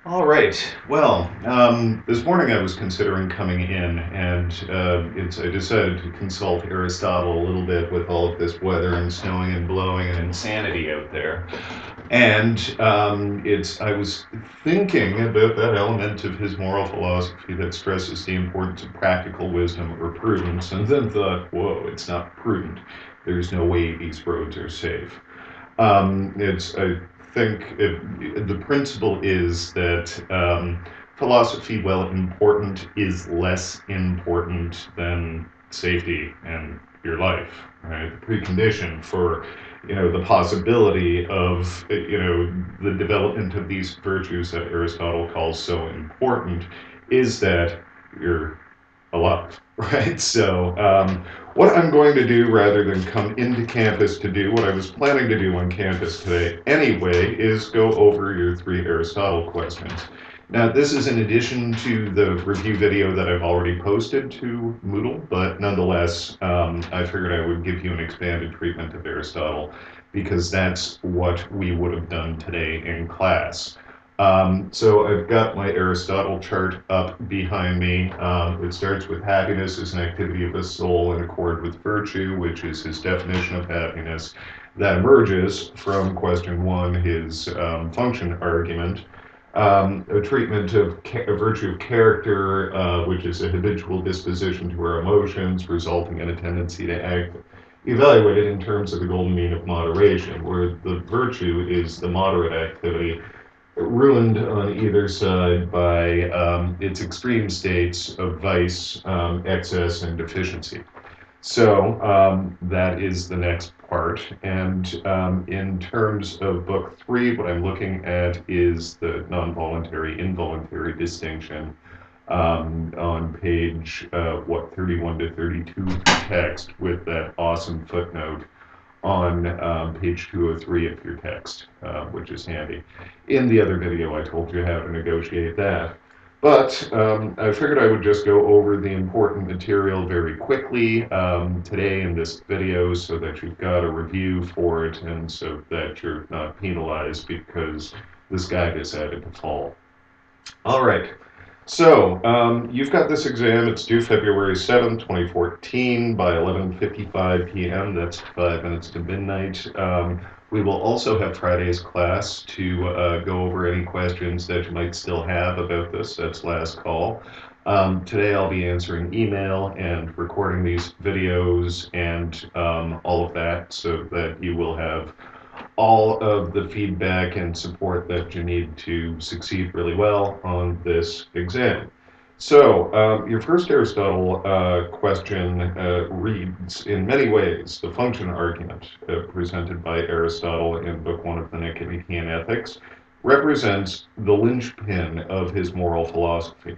All right. Well, this morning I was considering coming in, and I decided to consult Aristotle a little bit with all of this weather and snowing and blowing and insanity out there. And I was thinking about that element of his moral philosophy that stresses the importance of practical wisdom or prudence, and then thought, whoa, it's not prudent. There's no way these roads are safe. I think the principle is that philosophy, while important, is less important than safety and your life. Right, the precondition for the possibility of the development of these virtues that Aristotle calls so important is that you're alive, right? So, what I'm going to do rather than come into campus to do what I was planning to do on campus today anyway is go over your three Aristotle questions. Now, this is in addition to the review video that I've already posted to Moodle, but nonetheless, I figured I would give you an expanded treatment of Aristotle because that's what we would have done today in class. So I've got my Aristotle chart up behind me. It starts with happiness as an activity of the soul in accord with virtue, which is his definition of happiness. That emerges from question one, his function argument. A treatment of a virtue of character, which is a habitual disposition to our emotions, resulting in a tendency to act evaluated in terms of the golden mean of moderation, where the virtue is the moderate activity ruined on either side by its extreme states of vice, excess, and deficiency. So that is the next part. And in terms of book three, what I'm looking at is the non-voluntary, involuntary distinction on page, 31 to 32 text with that awesome footnote on page 203 of your text, which is handy. In the other video, I told you how to negotiate that. But I figured I would just go over the important material very quickly today in this video so that you've got a review for it and so that you're not penalized because this guy decided to fall. All right. So, you've got this exam. It's due February 7th, 2014 by 11:55 p.m. That's 5 minutes to midnight. We will also have Friday's class to go over any questions that you might still have about this. That's last call. Today I'll be answering email and recording these videos and all of that so that you will have all of the feedback and support that you need to succeed really well on this exam. So, your first Aristotle question reads, in many ways, the function argument presented by Aristotle in Book 1 of the Nicomachean Ethics represents the linchpin of his moral philosophy.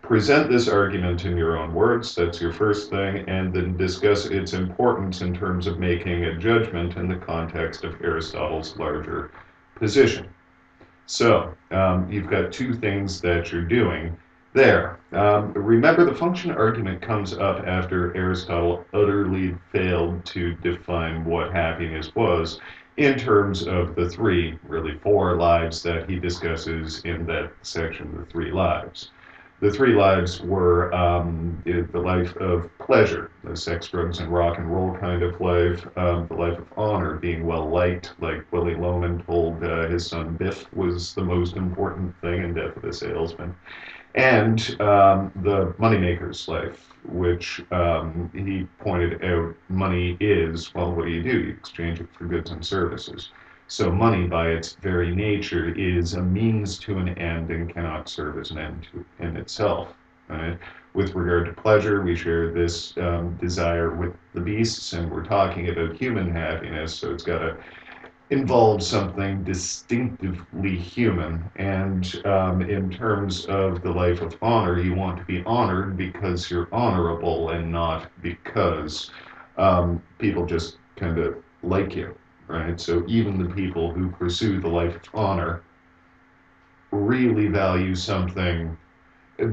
Present this argument in your own words, that's your first thing, and then discuss its importance in terms of making a judgment in the context of Aristotle's larger position. So, you've got two things that you're doing there. Remember, the function argument comes up after Aristotle utterly failed to define what happiness was in terms of the three, really four lives that he discusses in that section, the three lives. The three lives were the life of pleasure, the sex, drugs, and rock and roll kind of life, the life of honor, being well liked, like Willie Loman told his son Biff was the most important thing in Death of a Salesman, and the moneymaker's life, which he pointed out money is, well, what do? You exchange it for goods and services. So money, by its very nature, is a means to an end and cannot serve as an end in itself. Right? With regard to pleasure, we share this desire with the beasts, and we're talking about human happiness, so it's got to involve something distinctively human. And in terms of the life of honor, you want to be honored because you're honorable and not because people just kind of like you. Right? So even the people who pursue the life of honor really value something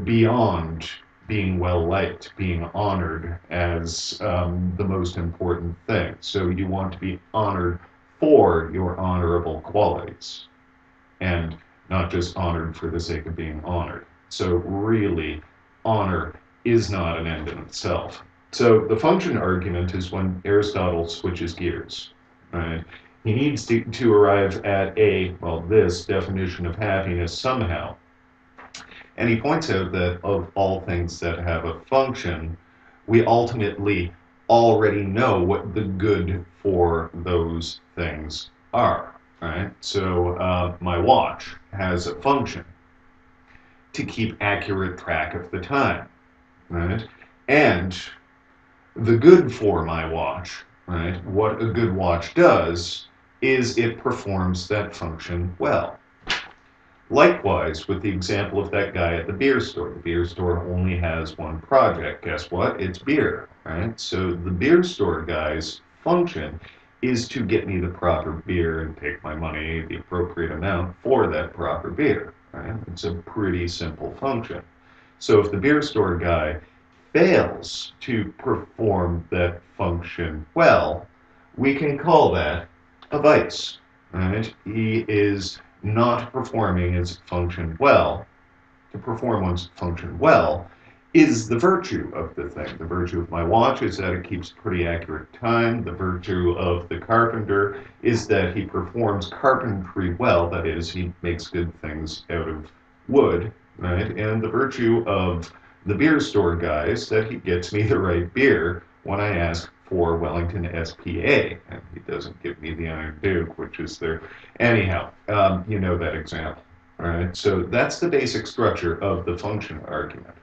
beyond being well liked, being honored as the most important thing. So you want to be honored for your honorable qualities. And not just honored for the sake of being honored. So really, honor is not an end in itself. So the function argument is when Aristotle switches gears, right? He needs to arrive at this definition of happiness somehow. And he points out that of all things that have a function, we ultimately already know what the good for those things are, right? So my watch has a function to keep accurate track of the time, right? And the good for my watch, right? What a good watch does is it performs that function well. Likewise, with the example of that guy at the beer store. The beer store only has one project. Guess what? It's beer, right? So the beer store guy's function is to get me the proper beer and take my money, the appropriate amount for that proper beer, right? It's a pretty simple function. So if the beer store guy fails to perform that function well, we can call that a vice, right? He is not performing his function well. To perform one's function well is the virtue of the thing. The virtue of my watch is that it keeps pretty accurate time. The virtue of the carpenter is that he performs carpentry well. That is, he makes good things out of wood, right? And the virtue of the beer store guy is that he gets me the right beer when I ask for Wellington SPA, and he doesn't give me the Iron Duke, which is their... Anyhow, you know that example, right? So that's the basic structure of the function argument.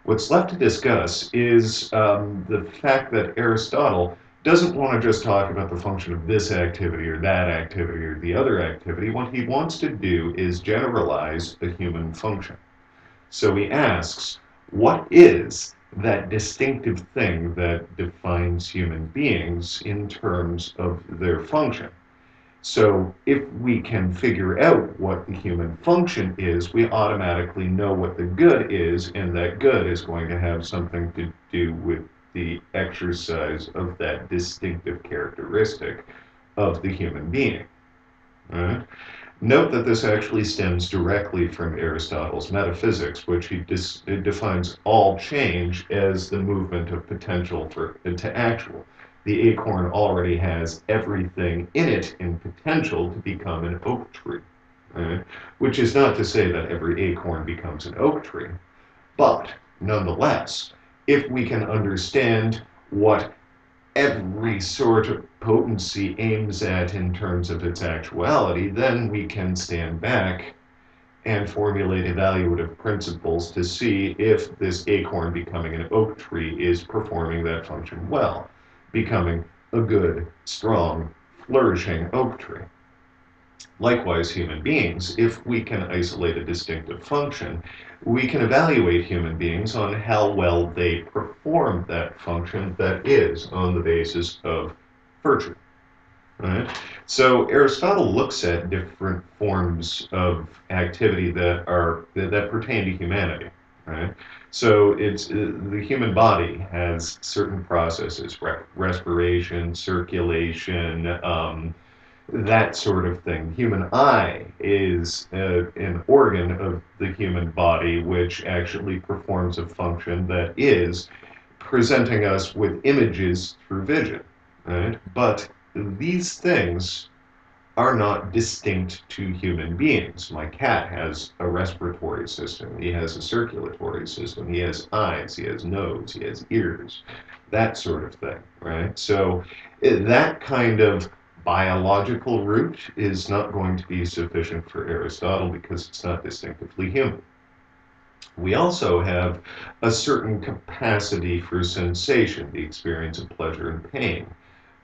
What's left to discuss is the fact that Aristotle doesn't want to just talk about the function of this activity or that activity or the other activity. What he wants to do is generalize the human function. So he asks, what is that distinctive thing that defines human beings in terms of their function? So if we can figure out what the human function is, we automatically know what the good is, and that good is going to have something to do with the exercise of that distinctive characteristic of the human being. Right? Note that this actually stems directly from Aristotle's metaphysics, which he defines all change as the movement of potential to actual. The acorn already has everything in it in potential to become an oak tree, right? Which is not to say that every acorn becomes an oak tree, but nonetheless, if we can understand what every sort of potency aims at in terms of its actuality, then we can stand back and formulate evaluative principles to see if this acorn becoming an oak tree is performing that function well, becoming a good, strong, flourishing oak tree. Likewise, human beings, if we can isolate a distinctive function, we can evaluate human beings on how well they perform that function, that is, on the basis of virtue. Right? So Aristotle looks at different forms of activity that pertain to humanity. Right? So it's the human body has certain processes: respiration, circulation, that sort of thing. Human eye is an organ of the human body which actually performs a function that is presenting us with images through vision, right? But these things are not distinct to human beings. My cat has a respiratory system, he has a circulatory system, he has eyes, he has nose, he has ears, that sort of thing, right? So that kind of biological root is not going to be sufficient for Aristotle because it's not distinctively human. We also have a certain capacity for sensation, the experience of pleasure and pain.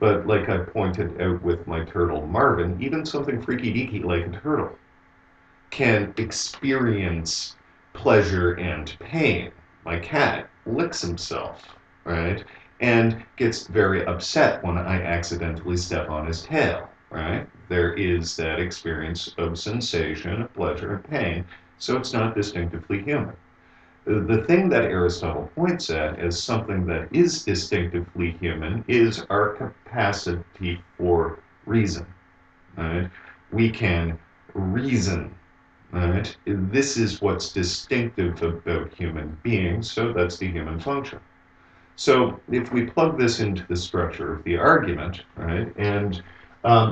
But like I pointed out with my turtle Marvin, even something freaky deaky like a turtle can experience pleasure and pain. My cat licks himself, right? And gets very upset when I accidentally step on his tail, right? There is that experience of sensation, of pleasure, and pain, so it's not distinctively human. The thing that Aristotle points at as something that is distinctively human is our capacity for reason, right? We can reason, Right? This is what's distinctive about human beings, so that's the human function. So if we plug this into the structure of the argument, right, and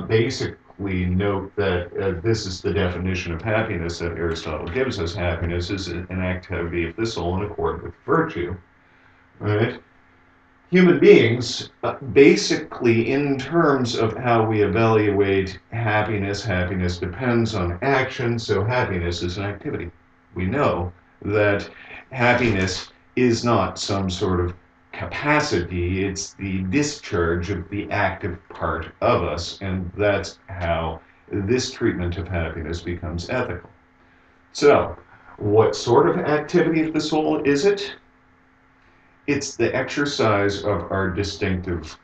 basically note that this is the definition of happiness that Aristotle gives us. Happiness is an activity of the soul in accord with virtue, right? Human beings, basically, in terms of how we evaluate happiness, happiness depends on action, so happiness is an activity. We know that happiness is not some sort of capacity, it's the discharge of the active part of us, and that's how this treatment of happiness becomes ethical. So, what sort of activity of the soul is it? It's the exercise of our distinctive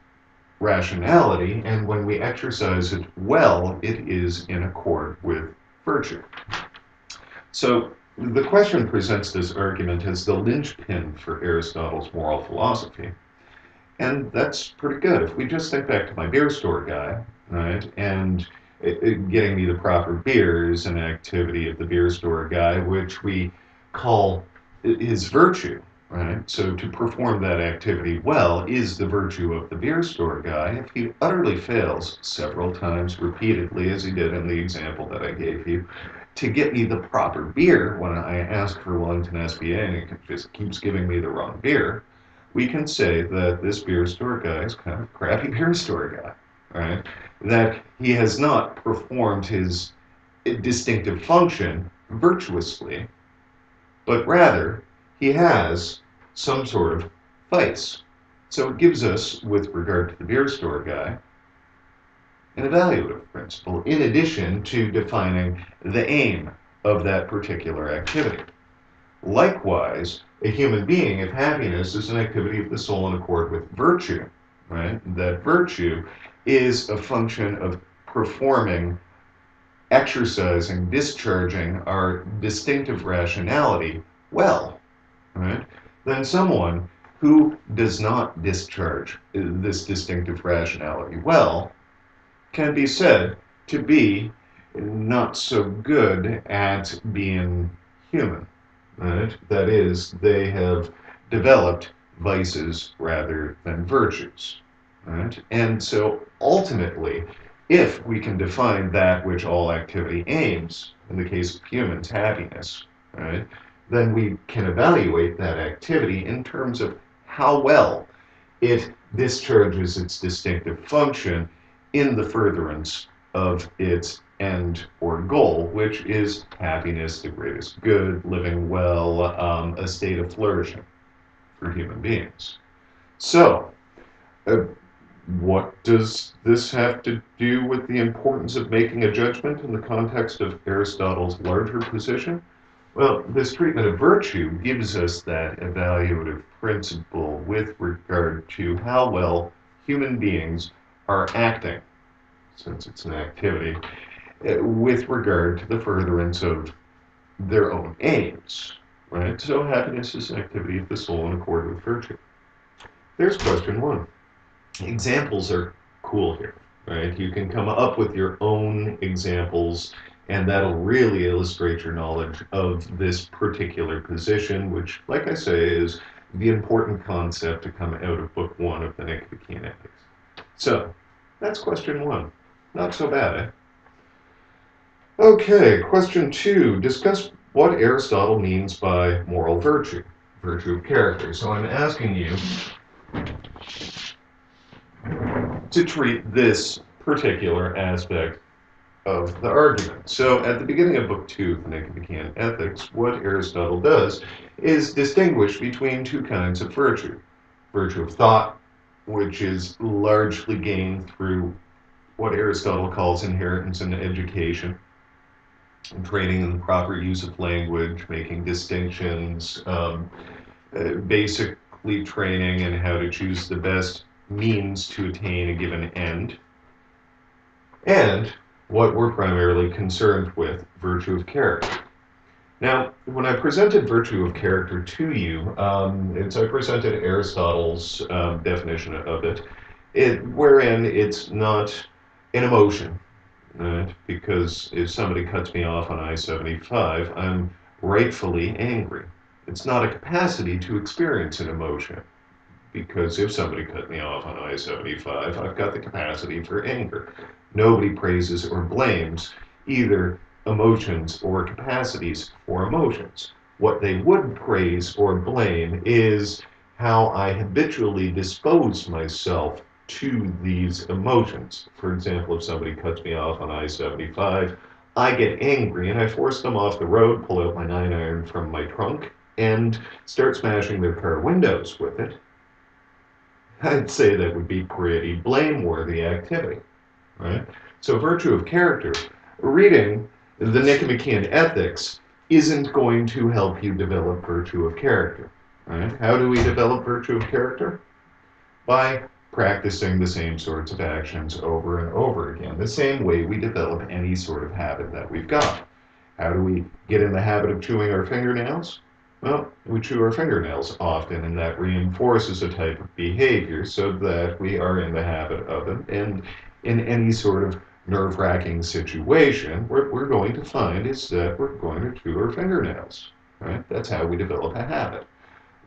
rationality, and when we exercise it well, it is in accord with virtue. So the question presents this argument as the linchpin for Aristotle's moral philosophy, and that's pretty good. If we just think back to my beer store guy, right, and getting me the proper beer is an activity of the beer store guy, which we call his virtue, right? So to perform that activity well is the virtue of the beer store guy. If he utterly fails several times repeatedly, as he did in the example that I gave you, to get me the proper beer when I ask for Wellington SBA and he just keeps giving me the wrong beer, we can say that this beer store guy is kind of a crappy beer store guy, right? That he has not performed his distinctive function virtuously, but rather he has some sort of vice. So it gives us, with regard to the beer store guy, an evaluative principle in addition to defining the aim of that particular activity. Likewise, a human being, if happiness is an activity of the soul in accord with virtue, right? That virtue is a function of performing, exercising, discharging our distinctive rationality well, right? Then someone who does not discharge this distinctive rationality well can be said to be not so good at being human. Right? That is, they have developed vices rather than virtues. Right? And so ultimately, if we can define that which all activity aims, in the case of humans, happiness, right, then we can evaluate that activity in terms of how well it discharges its distinctive function in the furtherance of its end or goal, which is happiness, the greatest good, living well, a state of flourishing for human beings. So, uh, what does this have to do with the importance of making a judgment in the context of Aristotle's larger position? Well, this treatment of virtue gives us that evaluative principle with regard to how well human beings are acting, since it's an activity, with regard to the furtherance of their own aims, right? So happiness is an activity of the soul in accord with virtue. There's question one. Examples are cool here, right? You can come up with your own examples, and that'll really illustrate your knowledge of this particular position, which, like I say, is the important concept to come out of book one of the Nicomachean Ethics. So, that's question one. Not so bad, eh? Okay, question two. Discuss what Aristotle means by moral virtue, virtue of character. So I'm asking you to treat this particular aspect of the argument. So at the beginning of book two of the Nicomachean Ethics, what Aristotle does is distinguish between two kinds of virtue. Virtue of thought, which is largely gained through what Aristotle calls inheritance and education, and training in the proper use of language, making distinctions, basically training in how to choose the best means to attain a given end, and what we're primarily concerned with, virtue of character. Now, when I presented virtue of character to you, I presented Aristotle's definition of it, wherein it's not an emotion. right? Because if somebody cuts me off on I-75, I'm rightfully angry. It's not a capacity to experience an emotion, because if somebody cut me off on I-75, I've got the capacity for anger. Nobody praises or blames either emotions or capacities for emotions. What they would praise or blame is how I habitually dispose myself to these emotions. For example, if somebody cuts me off on I-75, I get angry and I force them off the road, pull out my 9-iron from my trunk, and start smashing their car windows with it. I'd say that would be pretty blameworthy activity, right? So virtue of character, reading the Nicomachean Ethics isn't going to help you develop virtue of character, right? How do we develop virtue of character? By practicing the same sorts of actions over and over again, the same way we develop any sort of habit that we've got. How do we get in the habit of chewing our fingernails? Well, we chew our fingernails often, and that reinforces a type of behavior so that we are in the habit of it. And in any sort of nerve-wracking situation, what we're going to find is that we're going to chew our fingernails, right? That's how we develop a habit.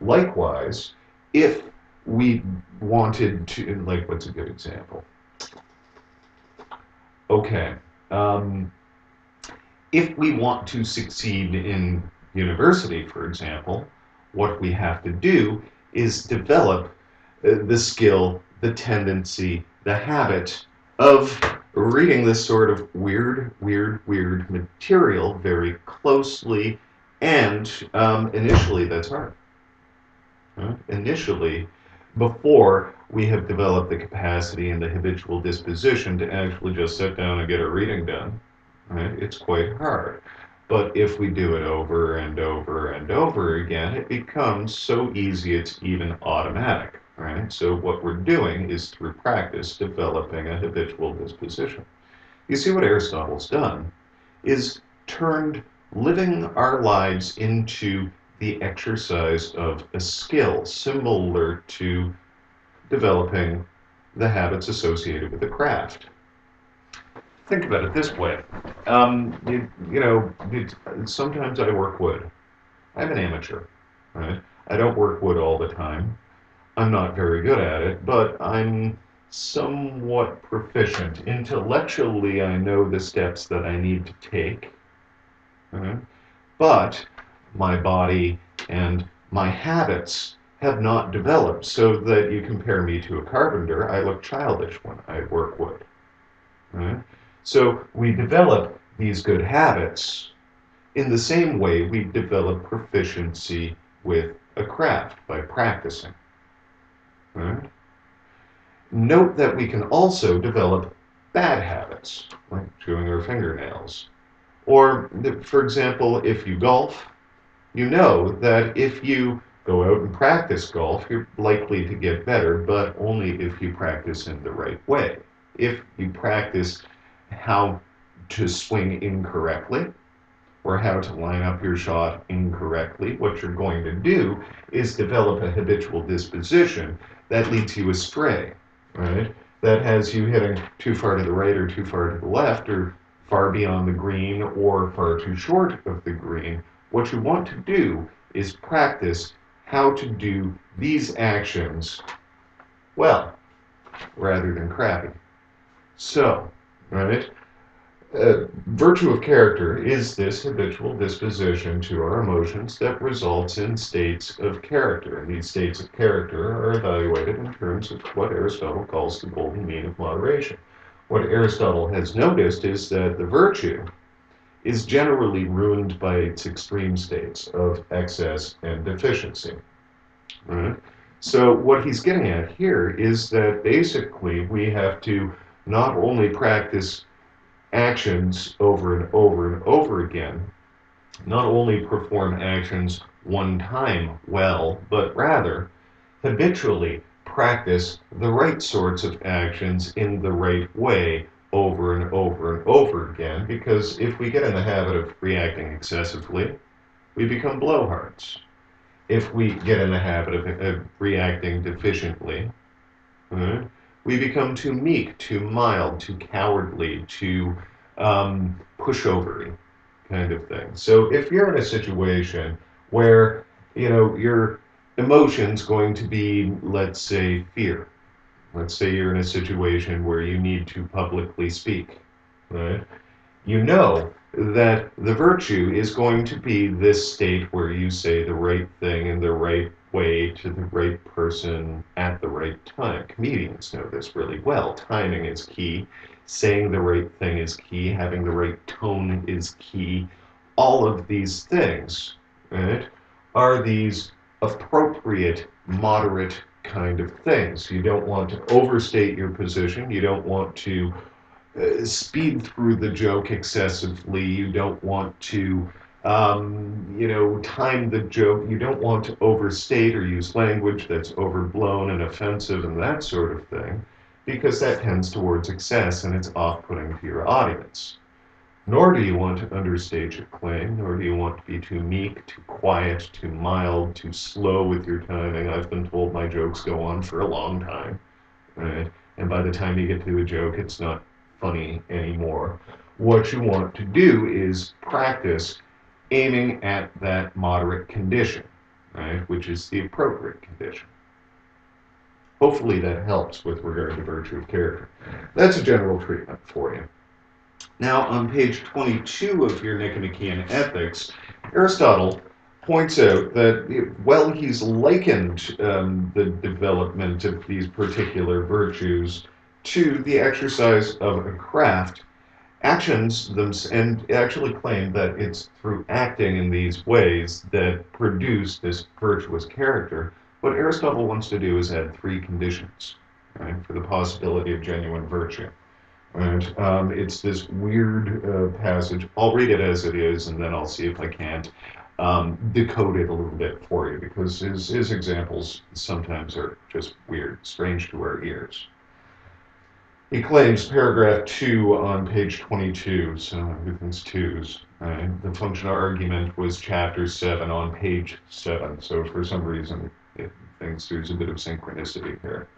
Likewise, if we wanted to, like, what's a good example? Okay. Um, if we want to succeed in university, for example, what we have to do is develop the skill, the tendency, the habit of reading this sort of weird material very closely. And initially, that's hard. Initially, before we have developed the capacity and the habitual disposition to actually just sit down and get a reading done, right? It's quite hard. But if we do it over and over and over again, it becomes so easy it's even automatic, right? So what we're doing is through practice developing a habitual disposition. You see, what Aristotle's done is turned living our lives into the exercise of a skill similar to developing the habits associated with a craft. Think about it this way. Sometimes I work wood. I'm an amateur, right? I don't work wood all the time. I'm not very good at it, but I'm somewhat proficient. Intellectually, I know the steps that I need to take, right? But my body and my habits have not developed so that you compare me to a carpenter, I look childish when I work wood, right? So we develop these good habits in the same way we develop proficiency with a craft by practicing, right? Note that we can also develop bad habits, like chewing our fingernails. Or, for example, if you golf, you know that if you go out and practice golf, you're likely to get better, but only if you practice in the right way. If you practice how to swing incorrectly, or how to line up your shot incorrectly, what you're going to do is develop a habitual disposition that leads you astray, right? That has you hitting too far to the right or too far to the left, or far beyond the green or far too short of the green. What you want to do is practice how to do these actions well, rather than crappy. So, right? Virtue of character is this habitual disposition to our emotions that results in states of character. And these states of character are evaluated in terms of what Aristotle calls the golden mean of moderation. What Aristotle has noticed is that the virtue is generally ruined by its extreme states of excess and deficiency. Right? So what he's getting at here is that basically we have to not only practice actions over and over and over again, not only perform actions one time well, but rather habitually practice the right sorts of actions in the right way over and over and over again, because if we get in the habit of reacting excessively, we become blowhards. If we get in the habit of reacting deficiently, we become too meek, too mild, too cowardly, too pushovery kind of thing. So if you're in a situation where, your emotion's going to be, let's say, fear. Let's say you're in a situation where you need to publicly speak, right? You know that the virtue is going to be this state where you say the right thing in the right way to the right person at the right time. Comedians know this really well. Timing is key. Saying the right thing is key. Having the right tone is key. All of these things, right, are these appropriate, moderate kind of things. You don't want to overstate your position. You don't want to speed through the joke excessively. You don't want to, time the joke. You don't want to overstate or use language that's overblown and offensive and that sort of thing, because that tends towards excess and it's off-putting to your audience. Nor do you want to understate your claim, nor do you want to be too meek, too quiet, too mild, too slow with your timing. I've been told my jokes go on for a long time, right? And by the time you get to a joke, it's not funny anymore. What you want to do is practice aiming at that moderate condition, right? Which is the appropriate condition. Hopefully that helps with regard to virtue of character. That's a general treatment for you. Now, on page 22 of your Nicomachean Ethics, Aristotle points out that while he's likened the development of these particular virtues to the exercise of a craft, and actually claim that it's through acting in these ways that produce this virtuous character. What Aristotle wants to do is add three conditions, right, for the possibility of genuine virtue. And it's this weird passage. I'll read it as it is, and then I'll see if I can't decode it a little bit for you, because his examples sometimes are just weird, strange to our ears. He claims, paragraph 2 on page 22, so everything's twos. Right? The functional argument was chapter 7 on page 7, so for some reason it thinks there's a bit of synchronicity here.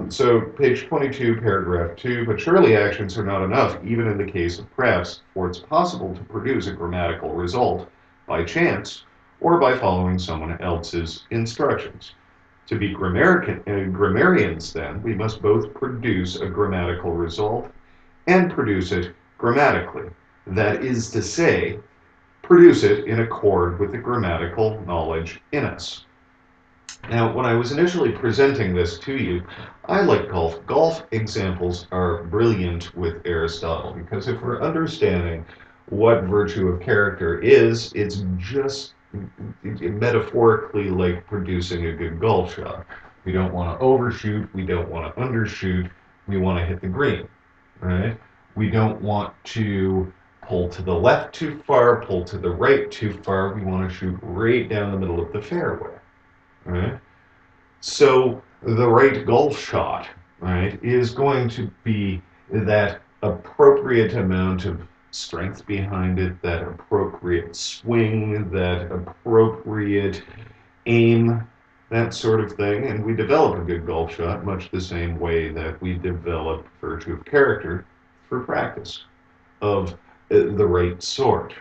So page 22, paragraph 2, but surely actions are not enough, even in the case of crafts, for it's possible to produce a grammatical result by chance or by following someone else's instructions. To be grammarians, then, we must both produce a grammatical result and produce it grammatically. That is to say, produce it in accord with the grammatical knowledge in us. Now, when I was initially presenting this to you, I like golf. Golf examples are brilliant with Aristotle, because if we're understanding what virtue of character is, it's just metaphorically like producing a good golf shot. We don't want to overshoot, we don't want to undershoot, we want to hit the green, right? We don't want to pull to the left too far, pull to the right too far. We want to shoot right down the middle of the fairway. Right? So the right golf shot, right, is going to be that appropriate amount of strength behind it, that appropriate swing, that appropriate aim, that sort of thing. And we develop a good golf shot much the same way that we develop virtue of character through practice of the right sort.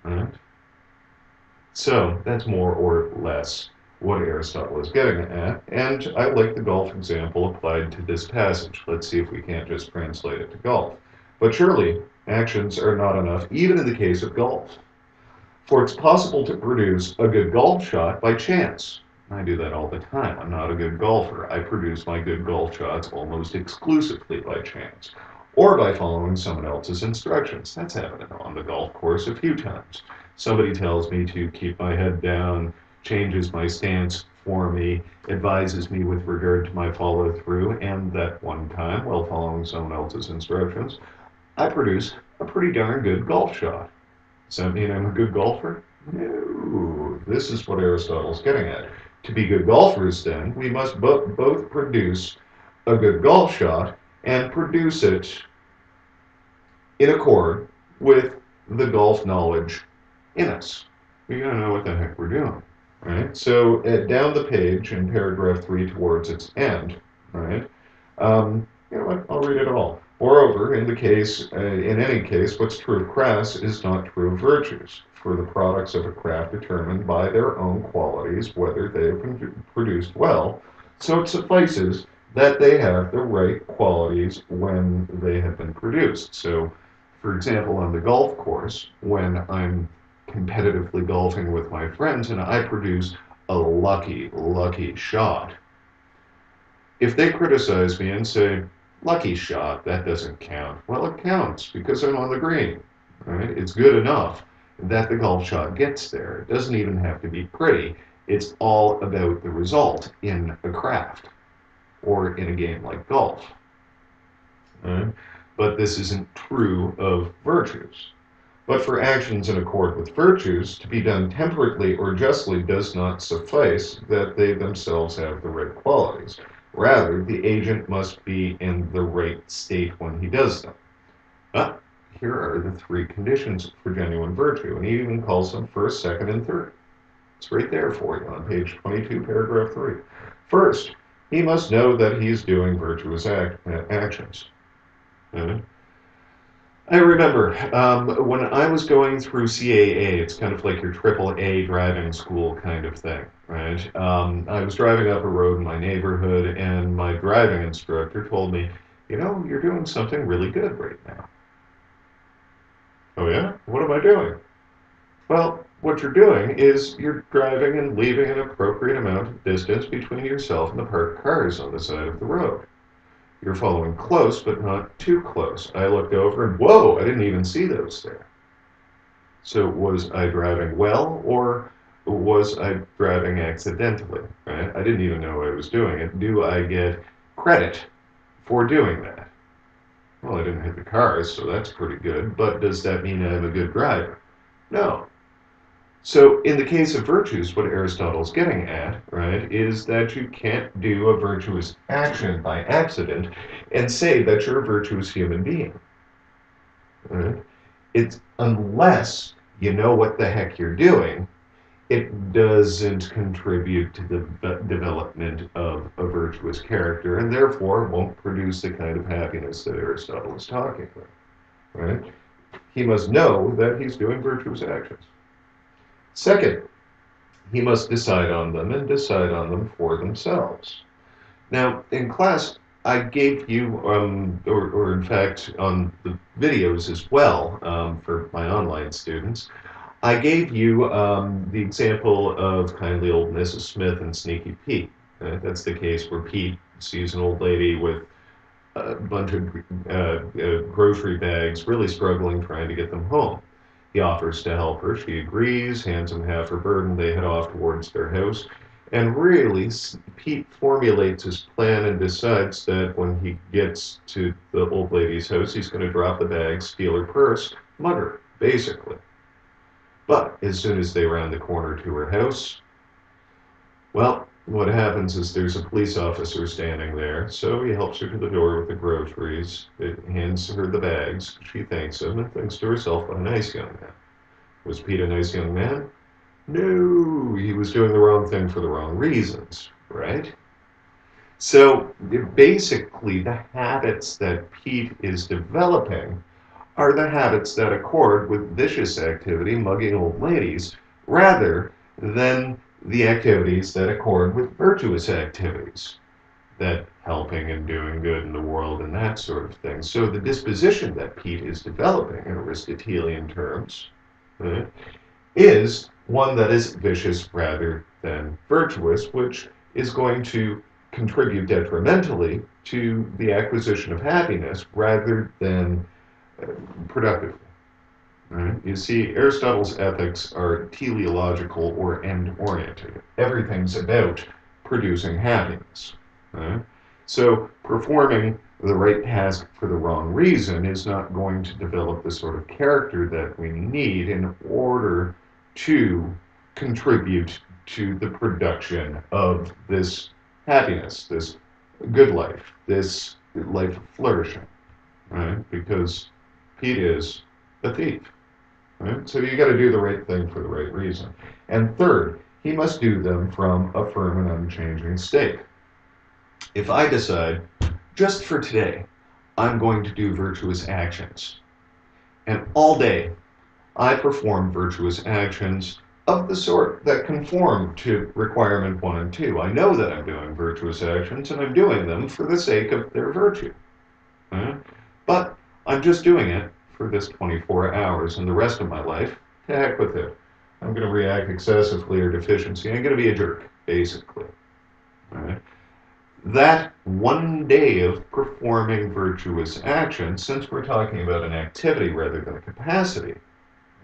Right? So that's more or less what Aristotle is getting at, and I like the golf example applied to this passage. Let's see if we can't just translate it to golf. But surely, actions are not enough, even in the case of golf. For it's possible to produce a good golf shot by chance. I do that all the time. I'm not a good golfer. I produce my good golf shots almost exclusively by chance, or by following someone else's instructions. That's happened on the golf course a few times. Somebody tells me to keep my head down, changes my stance for me, advises me with regard to my follow through, and that one time, while following someone else's instructions, I produced a pretty darn good golf shot. Does that mean I'm a good golfer? No. This is what Aristotle's getting at. To be good golfers, then, we must both produce a good golf shot and produce it in accord with the golf knowledge in us. We gotta know what the heck we're doing. Right? So down the page in paragraph 3 towards its end, right? You know what? I'll read it all. Moreover, in any case, what's true of crafts is not true of virtues, for the products of a craft determined by their own qualities whether they have been produced well, so it suffices that they have the right qualities when they have been produced. So, for example, on the golf course, when I'm competitively golfing with my friends and I produce a lucky shot, if they criticize me and say, lucky shot, that doesn't count, well, it counts because I'm on the green, right? It's good enough that the golf shot gets there. It doesn't even have to be pretty. It's all about the result in a craft or in a game like golf. Right? But this isn't true of virtues. But for actions in accord with virtues, to be done temperately or justly does not suffice that they themselves have the right qualities. Rather, the agent must be in the right state when he does them. But here are the three conditions for genuine virtue, and he even calls them first, second, and third. It's right there for you on page 22, paragraph 3. First, he must know that he is doing virtuous actions. I remember when I was going through CAA, it's kind of like your AAA driving school kind of thing, right? I was driving up a road in my neighborhood, and my driving instructor told me, you know, you're doing something really good right now. Oh, yeah? What am I doing? Well, what you're doing is you're driving and leaving an appropriate amount of distance between yourself and the parked cars on the side of the road. You're following close, but not too close. I looked over and whoa, I didn't even see those there. So was I driving well or was I driving accidentally? Right? I didn't even know I was doing it. Do I get credit for doing that? Well, I didn't hit the cars, so that's pretty good. But does that mean I'm a good driver? No. So in the case of virtues, what Aristotle's getting at, right, is that you can't do a virtuous action by accident and say that you're a virtuous human being. Right? It's unless you know what the heck you're doing, it doesn't contribute to the development of a virtuous character and therefore won't produce the kind of happiness that Aristotle is talking about. Right? He must know that he's doing virtuous actions. Second, he must decide on them and decide on them for themselves. Now, in class, I gave you, or in fact, on the videos as well, for my online students, I gave you the example of kindly old Mrs. Smith and Sneaky Pete. That's the case where Pete sees an old lady with a bunch of grocery bags, really struggling trying to get them home. He offers to help her. She agrees, hands him half her burden. They head off towards their house. And really, Pete formulates his plan and decides that when he gets to the old lady's house, he's going to drop the bag, steal her purse, mug her, basically. But as soon as they round the corner to her house, well, what happens is there's a police officer standing there, so he helps her to the door with the groceries, hands her the bags, she thanks him and thinks to herself, what a nice young man. Was Pete a nice young man? No, he was doing the wrong thing for the wrong reasons, right? So basically the habits that Pete is developing are the habits that accord with vicious activity, mugging old ladies, rather than the activities that accord with virtuous activities, that helping and doing good in the world and that sort of thing. So the disposition that Pete is developing in Aristotelian terms is one that is vicious rather than virtuous, which is going to contribute detrimentally to the acquisition of happiness rather than productively. Right? You see, Aristotle's ethics are teleological or end-oriented. Everything's about producing happiness. Right? So performing the right task for the wrong reason is not going to develop the sort of character that we need in order to contribute to the production of this happiness, this good life, this life of flourishing. Right? Because Pete is a thief. Right? So you got to do the right thing for the right reason. And third, he must do them from a firm and unchanging state. If I decide, just for today, I'm going to do virtuous actions. And all day, I perform virtuous actions of the sort that conform to requirement 1 and 2. I know that I'm doing virtuous actions, and I'm doing them for the sake of their virtue. Right? But I'm just doing it for this 24 hours, and the rest of my life, to heck with it. I'm going to react excessively or deficiency. I'm going to be a jerk, basically. Right? That one day of performing virtuous action, since we're talking about an activity rather than a capacity,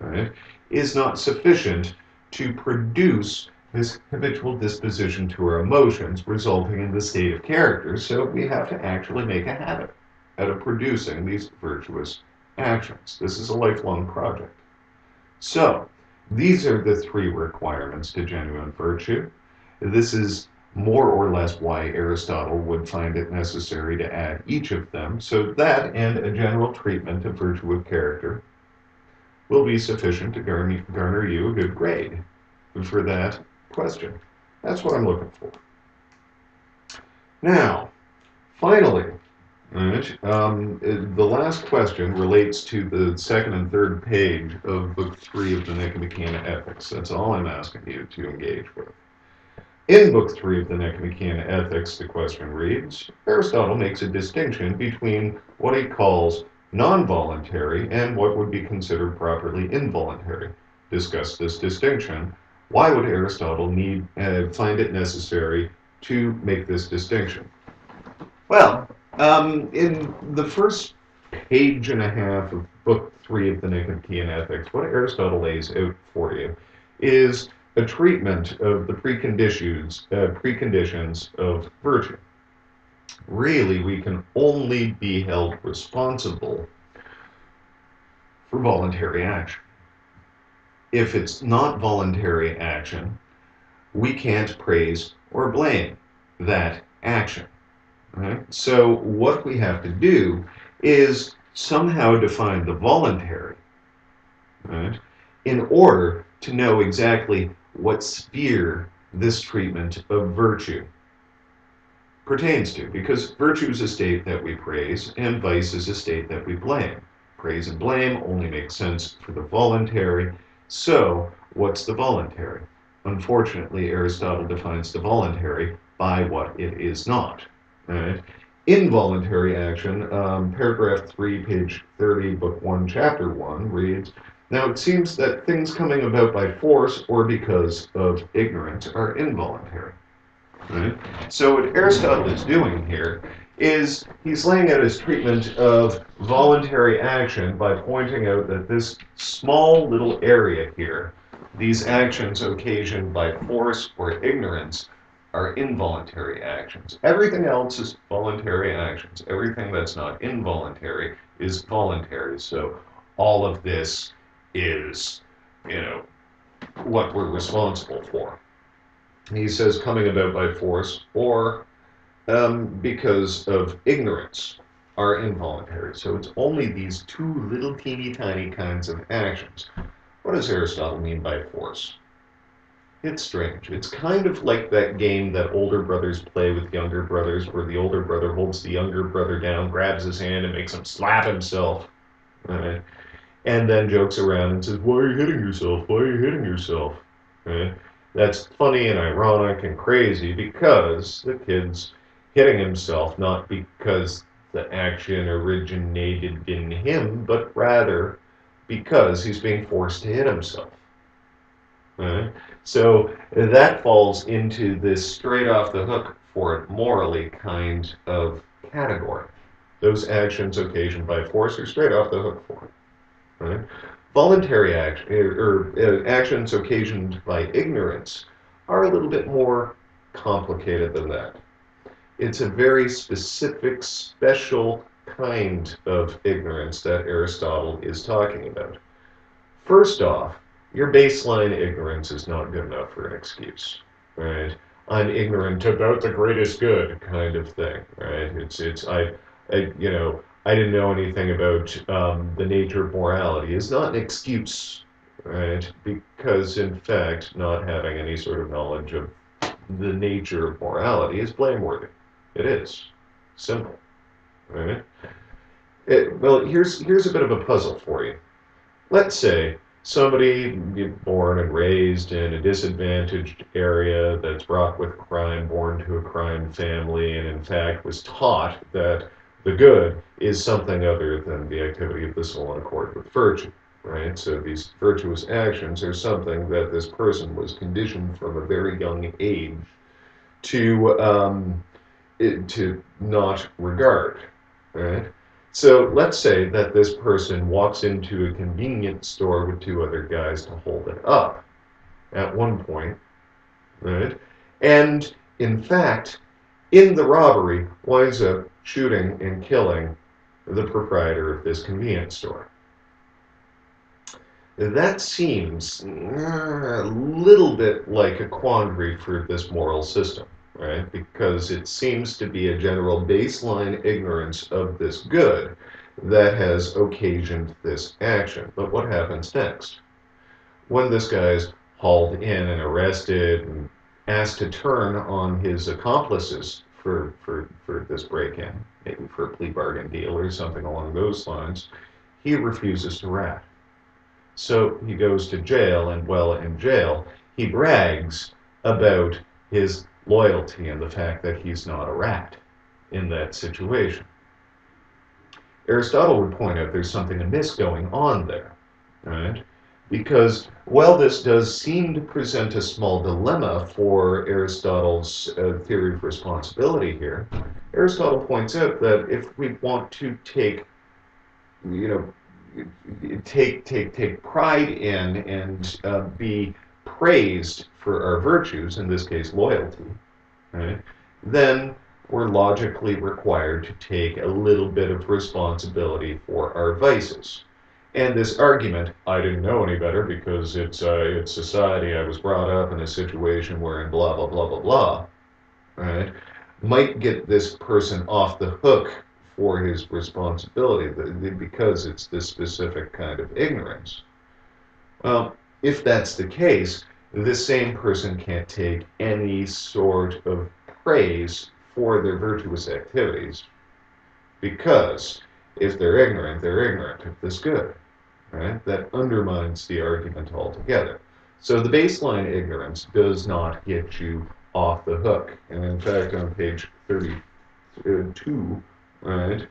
right, is not sufficient to produce this habitual disposition to our emotions, resulting in the state of character. So we have to actually make a habit out of producing these virtuous actions. This is a lifelong project. So these are the 3 requirements to genuine virtue. This is more or less why Aristotle would find it necessary to add each of them, so that and a general treatment of virtue of character will be sufficient to garner you a good grade for that question. That's what I'm looking for. Now, finally, right, the last question relates to the 2nd and 3rd page of Book 3 of the Nicomachean Ethics. That's all I'm asking you to engage with. In Book 3 of the Nicomachean Ethics, the question reads, Aristotle makes a distinction between what he calls non-voluntary and what would be considered properly involuntary. Discuss this distinction. Why would Aristotle find it necessary to make this distinction? Well, in the first page and a half of Book 3 of the Nicomachean Ethics, what Aristotle lays out for you is a treatment of the preconditions of virtue. Really, we can only be held responsible for voluntary action. If it's not voluntary action, we can't praise or blame that action. Right? So what we have to do is somehow define the voluntary, right, in order to know exactly what sphere this treatment of virtue pertains to, because virtue is a state that we praise and vice is a state that we blame. Praise and blame only make sense for the voluntary. So what's the voluntary? Unfortunately, Aristotle defines the voluntary by what it is not. Right? Involuntary action, paragraph 3, page 30, book 1, chapter 1 reads, now it seems that things coming about by force or because of ignorance are involuntary. Right? So what Aristotle is doing here is he's laying out his treatment of voluntary action by pointing out that this small little area here, these actions occasioned by force or ignorance, are involuntary actions. Everything else is voluntary actions. Everything that's not involuntary is voluntary. So all of this is, what we're responsible for. He says coming about by force or because of ignorance are involuntary. So it's only these 2 little teeny tiny kinds of actions. What does Aristotle mean by force? It's strange. It's kind of like that game that older brothers play with younger brothers, where the older brother holds the younger brother down, grabs his hand, and makes him slap himself. Right? And then jokes around and says, why are you hitting yourself? Why are you hitting yourself? Right? That's funny and ironic and crazy because the kid's hitting himself not because the action originated in him, but rather because he's being forced to hit himself. Right? So that falls into this straight off the hook for it morally kind of category. Those actions occasioned by force are straight off the hook for it. Right? Voluntary action or actions occasioned by ignorance are a little bit more complicated than that. It's a very specific, special kind of ignorance that Aristotle is talking about. First off, your baseline ignorance is not good enough for an excuse, right? I'm ignorant about the greatest good kind of thing, right? I didn't know anything about the nature of morality is not an excuse, right? Because in fact, not having any sort of knowledge of the nature of morality is blameworthy. It is simple, right? Well, here's a bit of a puzzle for you. Let's say somebody born and raised in a disadvantaged area that's wrought with crime, born to a crime family, and in fact was taught that the good is something other than the activity of the soul in accord with virtue, right? So these virtuous actions are something that this person was conditioned from a very young age to to not regard, right? So let's say that this person walks into a convenience store with two other guys to hold it up at one point, right? And in fact, in the robbery, winds up shooting and killing the proprietor of this convenience store. That seems a little bit like a quandary for this moral system, right? Because it seems to be a general baseline ignorance of this good that has occasioned this action. But what happens next? When this guy is hauled in and arrested and asked to turn on his accomplices for this break-in, maybe for a plea bargain deal or something along those lines, he refuses to rat. So he goes to jail, and while in jail, he brags about his loyalty and the fact that he's not a rat in that situation. Aristotle would point out there's something amiss going on there, right? Because while this does seem to present a small dilemma for Aristotle's theory of responsibility here, Aristotle points out that if we want to take, you know, take pride in and be praised for our virtues, in this case loyalty, right? Then we're logically required to take a little bit of responsibility for our vices. And this argument, I didn't know any better because it's society, I was brought up in a situation where blah blah blah blah blah, right? Might get this person off the hook for his responsibility because it's this specific kind of ignorance. Well, if that's the case, this same person can't take any sort of praise for their virtuous activities because if they're ignorant of this good, right? That undermines the argument altogether. So the baseline ignorance does not get you off the hook. And in fact, on page 32, right,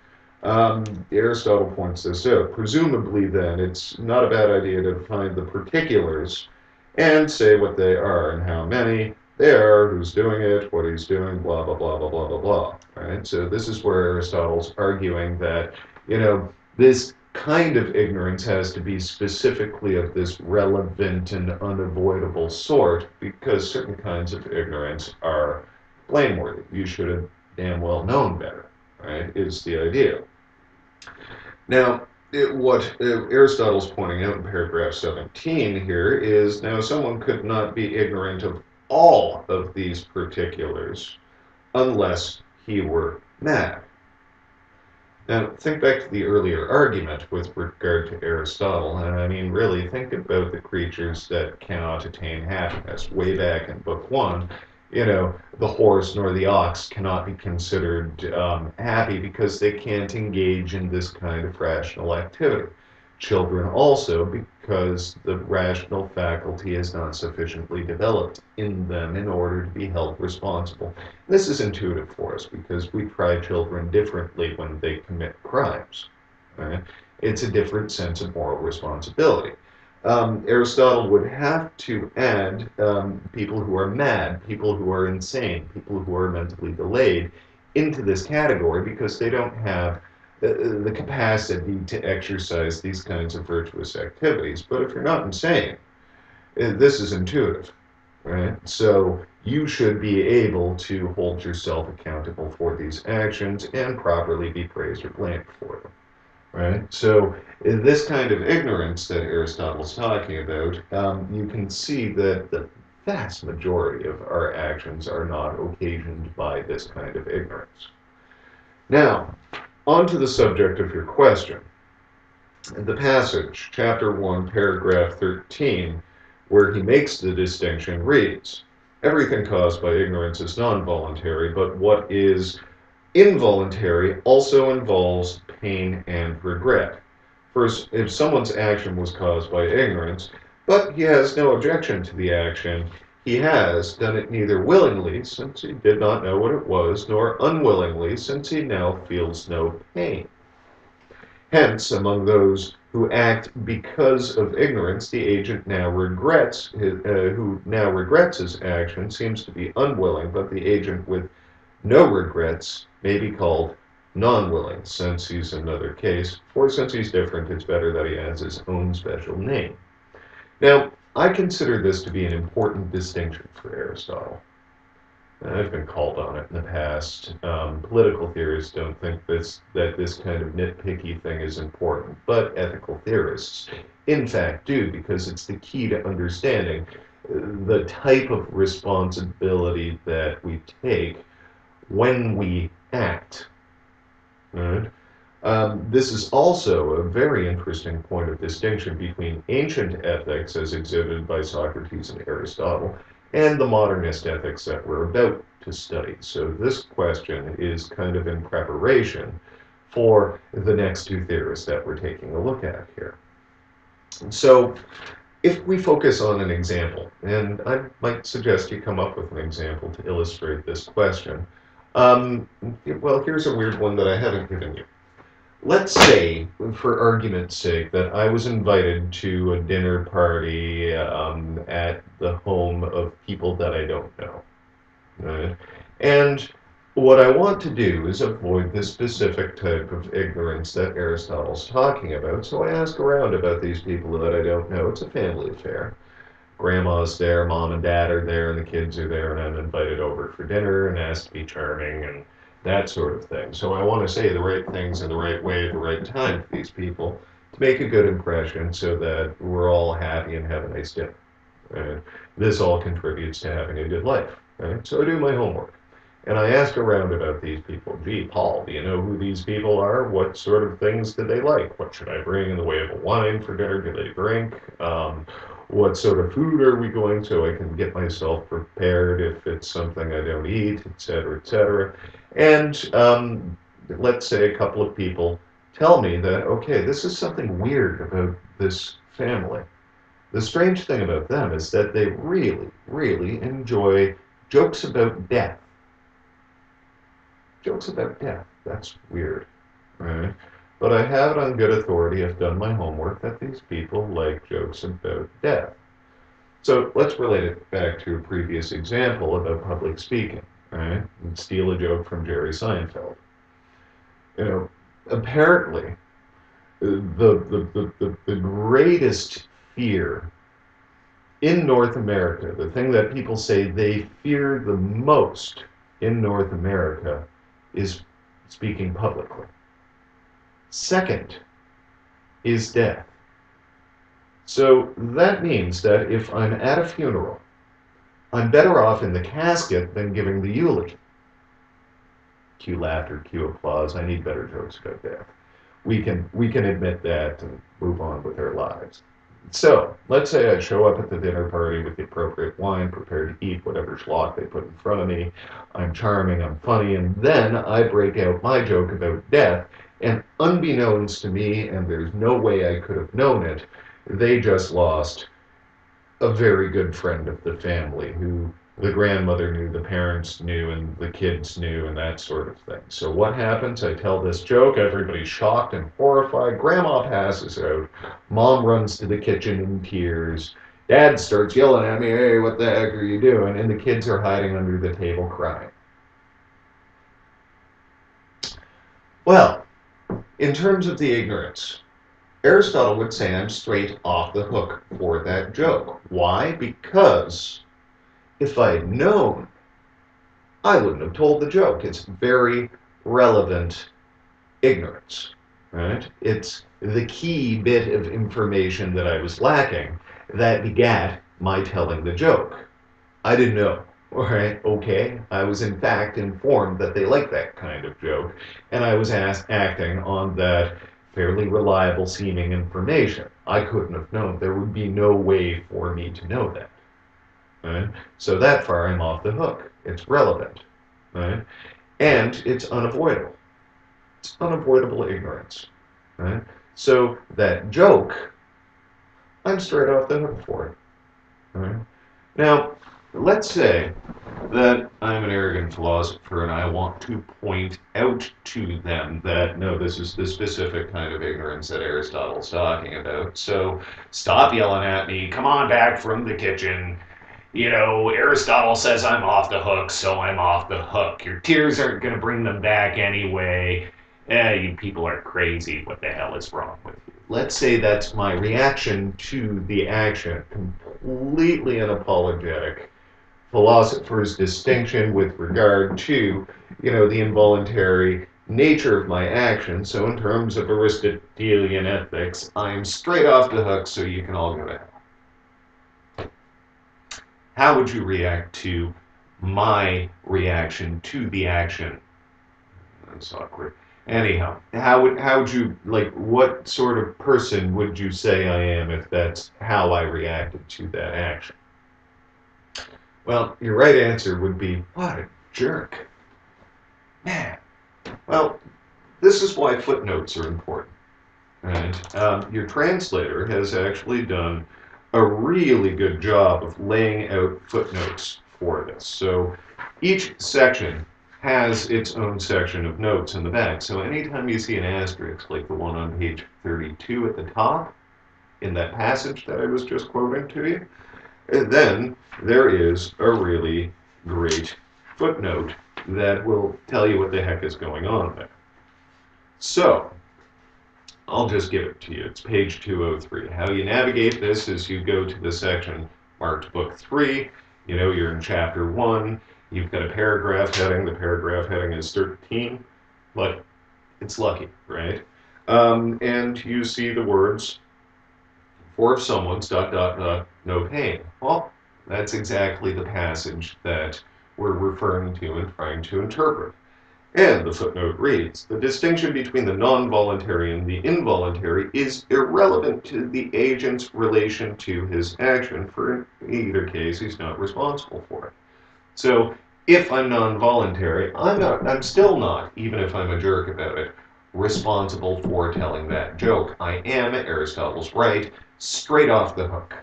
Aristotle points this out. Presumably, then, it's not a bad idea to find the particulars and say what they are and how many they are, who's doing it, what he's doing, blah, blah, blah, blah, blah, blah, blah. Right? So this is where Aristotle's arguing that, this kind of ignorance has to be specifically of this relevant and unavoidable sort because certain kinds of ignorance are blameworthy. You should have damn well known better, right, is the idea. Now, what Aristotle's pointing out in paragraph 17 here is now someone could not be ignorant of all of these particulars unless he were mad. Now, think back to the earlier argument with regard to Aristotle, and I mean, really, think about the creatures that cannot attain happiness. Way back in Book 1, the horse nor the ox cannot be considered happy because they can't engage in this kind of rational activity. Children also, because the rational faculty is not sufficiently developed in them in order to be held responsible. This is intuitive for us because we try children differently when they commit crimes. Right? It's a different sense of moral responsibility. Aristotle would have to add people who are mad, people who are insane, people who are mentally delayed into this category because they don't have the capacity to exercise these kinds of virtuous activities. But if you're not insane, this is intuitive, right? So you should be able to hold yourself accountable for these actions and properly be praised or blamed for them, right? So this kind of ignorance that Aristotle's talking about, you can see that the vast majority of our actions are not occasioned by this kind of ignorance. Now, on to the subject of your question. The passage, chapter 1, paragraph 13, where he makes the distinction reads, everything caused by ignorance is non-voluntary, but what is involuntary also involves pain and regret. First, if someone's action was caused by ignorance, but he has no objection to the action, he has done it neither willingly, since he did not know what it was, nor unwillingly, since he now feels no pain. Hence, among those who act because of ignorance, the agent who now regrets his action seems to be unwilling, but the agent with no regrets may be called non-willing, since he's another case, or since he's different, it's better that he has his own special name. Now, I consider this to be an important distinction for Aristotle. I've been called on it in the past. Political theorists don't think that this kind of nitpicky thing is important, but ethical theorists, in fact, do, because it's the key to understanding the type of responsibility that we take when we act. Right? This is also a very interesting point of distinction between ancient ethics, as exhibited by Socrates and Aristotle, and the modernist ethics that we're about to study. So this question is kind of in preparation for the next two theorists that we're taking a look at here. So if we focus on an example, and I might suggest you come up with an example to illustrate this question. Well, here's a weird one that I haven't given you. Let's say, for argument's sake, that I was invited to a dinner party at the home of people that I don't know. Right? And what I want to do is avoid the specific type of ignorance that Aristotle's talking about, so I ask around about these people that I don't know. It's a family affair. Grandma's there, mom and dad are there, and the kids are there, and I'm invited over for dinner and asked to be charming and that sort of thing. So I want to say the right things in the right way at the right time for these people to make a good impression so that we're all happy and have a nice dinner. Right? This all contributes to having a good life. Right? So I do my homework. And I ask around about these people. Gee, Paul, do you know who these people are? What sort of things do they like? What should I bring in the way of a wine for dinner? Do they drink? What sort of food are we going so I can get myself prepared if it's something I don't eat, et cetera, et cetera. And let's say a couple of people tell me that, okay, this is something weird about this family. The strange thing about them is that they really, really enjoy jokes about death. Jokes about death, that's weird, right? But I have it on good authority, I've done my homework, that these people like jokes about death. So let's relate it back to a previous example about public speaking, right? And steal a joke from Jerry Seinfeld. You know, apparently, the greatest fear in North America, the thing that people say they fear the most in North America, is speaking publicly. Second is death. So that means that if I'm at a funeral, I'm better off in the casket than giving the eulogy. Cue laughter, cue applause. I need better jokes about death. We can admit that and move on with our lives. So let's say I show up at the dinner party with the appropriate wine, prepared to eat whatever schlock they put in front of me. I'm charming, I'm funny, and then I break out my joke about death, and unbeknownst to me, and there's no way I could have known it, they just lost a very good friend of the family who the grandmother knew, the parents knew, and the kids knew, and that sort of thing. So what happens? I tell this joke, everybody's shocked and horrified. Grandma passes out. Mom runs to the kitchen in tears. Dad starts yelling at me, hey, what the heck are you doing? And the kids are hiding under the table crying. Well, in terms of the ignorance, Aristotle would say I'm straight off the hook for that joke. Why? Because if I had known, I wouldn't have told the joke. It's very relevant ignorance, right? It's the key bit of information that I was lacking that begat my telling the joke. I didn't know, all right? Okay, I was in fact informed that they like that kind of joke, and I was acting on that fairly reliable seeming information. I couldn't have known. There would be no way for me to know that. Right? So that far I'm off the hook. It's relevant, right? And it's unavoidable. It's unavoidable ignorance, right? So that joke, I'm straight off the hook for it, right? Now, let's say that I'm an arrogant philosopher and I want to point out to them that no, this is the specific kind of ignorance that Aristotle's talking about. So stop yelling at me, come on back from the kitchen. You know, Aristotle says I'm off the hook, so I'm off the hook. Your tears aren't going to bring them back anyway. You people are crazy. What the hell is wrong with you? Let's say that's my reaction to the action, completely unapologetic philosopher's distinction with regard to, the involuntary nature of my action. So in terms of Aristotelian ethics, I'm straight off the hook, so you can all go to hell. How would you react to my reaction to the action? That's awkward. Anyhow, how would you, like, what sort of person would you say I am if that's how I reacted to that action? Well, your right answer would be, what a jerk. Man. Well, this is why footnotes are important. Right? Your translator has actually done a really good job of laying out footnotes for this. So each section has its own section of notes in the back. So anytime you see an asterisk, like the one on page 32 at the top, in that passage that I was just quoting to you, and then there is a really great footnote that will tell you what the heck is going on there. So, I'll just give it to you. It's page 203. How you navigate this is you go to the section marked Book 3. You know you're in Chapter 1. You've got a paragraph heading. The paragraph heading is 13. But it's lucky, right? And you see the words, for if someone's ... no pain. Well, that's exactly the passage that we're referring to and trying to interpret. And the footnote reads, the distinction between the non-voluntary and the involuntary is irrelevant to the agent's relation to his action, for in either case he's not responsible for it. So if I'm non-voluntary, I'm still not, even if I'm a jerk about it, responsible for telling that joke. I am, Aristotle's right, straight off the hook.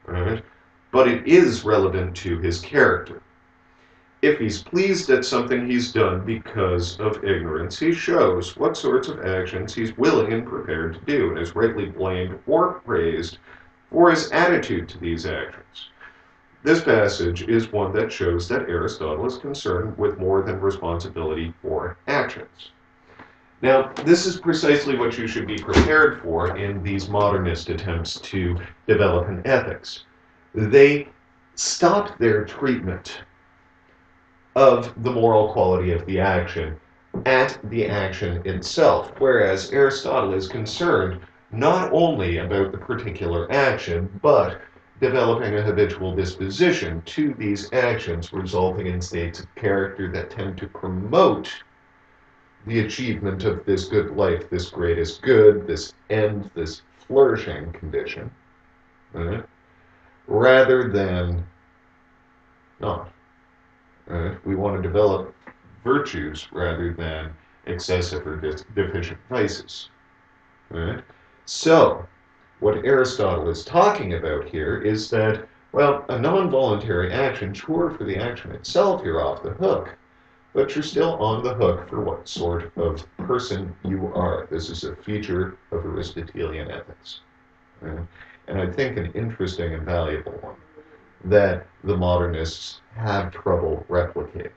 Right? But it is relevant to his character. If he's pleased at something he's done because of ignorance, he shows what sorts of actions he's willing and prepared to do, and is rightly blamed or praised for his attitude to these actions. This passage is one that shows that Aristotle is concerned with more than responsibility for actions. Now, this is precisely what you should be prepared for in these modernist attempts to develop an ethics. They stop their treatment of the moral quality of the action at the action itself, whereas Aristotle is concerned not only about the particular action, but developing a habitual disposition to these actions, resulting in states of character that tend to promote the achievement of this good life, this greatest good, this end, this flourishing condition, rather than not. We want to develop virtues rather than excessive or deficient vices. So, what Aristotle is talking about here is that, well, a non-voluntary action, sure, for the action itself, you're off the hook, but you're still on the hook for what sort of person you are. This is a feature of Aristotelian ethics. And I think an interesting and valuable one that the modernists have trouble replicating.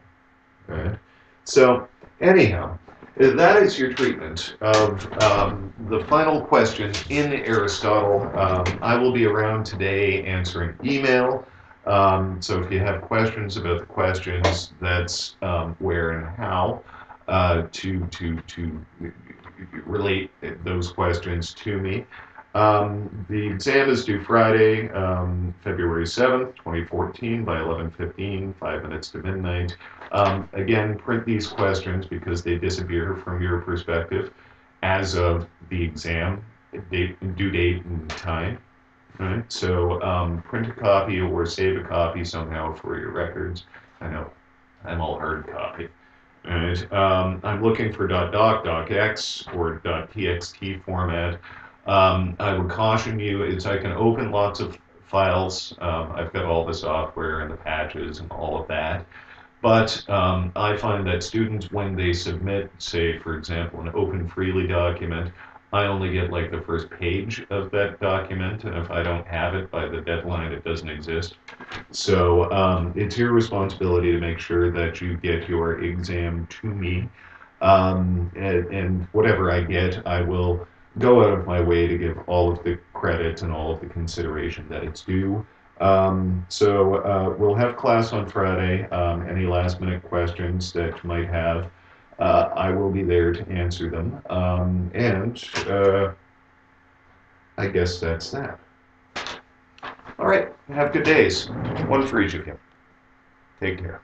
So, anyhow, that is your treatment of the final question in Aristotle. I will be around today answering email. So if you have questions about the questions, that's where and how to relate those questions to me. The exam is due Friday, February 7th, 2014 by 11:15, 5 minutes to midnight. Again, print these questions because they disappear from your perspective as of the exam due date and time. Right? So print a copy or save a copy somehow for your records. I know I'm all hard copy. Right. I'm looking for .doc, .docx, or .txt format. I would caution you, I can open lots of files. I've got all the software and the patches and all of that. But I find that students, when they submit, say, for example, an open freely document, I only get like the first page of that document, and if I don't have it by the deadline, it doesn't exist. So it's your responsibility to make sure that you get your exam to me. And whatever I get, I will go out of my way to give all of the credit and all of the consideration that it's due. So we'll have class on Friday. Any last minute questions that you might have, I will be there to answer them. And I guess that's that. All right, have good days. One for each of you. Take care.